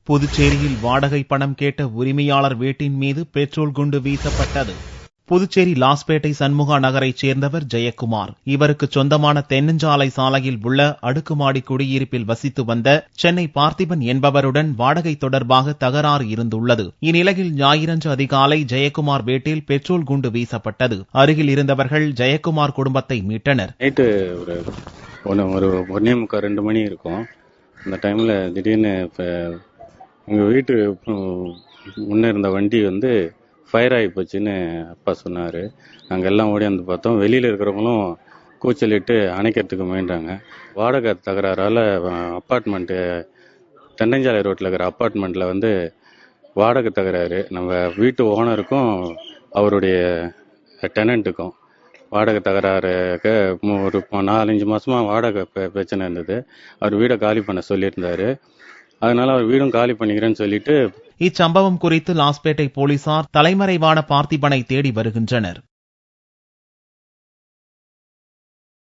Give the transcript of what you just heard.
புதுச்சேரியில் வாடகை பணம் கேட்ட உரிமையாளர் வீட்டின் மீது பெட்ரோல் குண்டு வீசப்பட்டது. புதுச்சேரி லாஸ்பேட்டை சண்முகா நகரைச் சேர்ந்தவர் ஜெயக்குமார். இவருக்கு சொந்தமான தென்னஞ்சாலை சாலையில் உள்ள அடுக்குமாடி குடியிருப்பில் வசித்து வந்த சென்னை பார்த்திபன் என்பவருடன் வாடகை தொடர்பாக தகராறு இருந்துள்ளது. இந்நிலையில் ஞாயிறன்று அதிகாலை ஜெயக்குமார் வீட்டில் பெட்ரோல் குண்டு வீசப்பட்டது. அருகில் இருந்தவர்கள் ஜெயக்குமார் குடும்பத்தை மீட்டனர். நைட்டு ஒரு 1:45-2 மணி இருக்கும். அந்த டைம்ல திடீர்னு எங்கள் வீட்டு முன்னே இருந்த வண்டி ஃபயர் ஆகி போச்சுன்னு அப்பா சொன்னார். நாங்கள் எல்லாம் ஓடியாந்து பார்த்தோம். வெளியில் இருக்கிறவங்களும் கூச்சலிட்டு அணைக்கிறதுக்கு முயன்றாங்க. வாடகை தகராறால் அப்பார்ட்மெண்ட்டு தென்னஞ்சாலை ரோட்டில் இருக்கிற அப்பார்ட்மெண்ட்டில் வாடகை தகராறு. நம்ம வீட்டு ஓனருக்கும் அவருடைய டெனண்ட்டுக்கும் வாடகை தகராறுக்கு ஒரு 4-5 மாதமாக வாடகை பிரச்சனை இருந்தது. அவர் வீடை காலி பண்ண சொல்லியிருந்தார். அதனால அவர் வீடும் காலி பண்ணிக்கிறேன்னு சொல்லிட்டு இச்சம்பவம் குறித்து லாஸ்பேட்டை போலீசார் தலைமறைவான பார்த்திபனை தேடி வருகின்றனர்.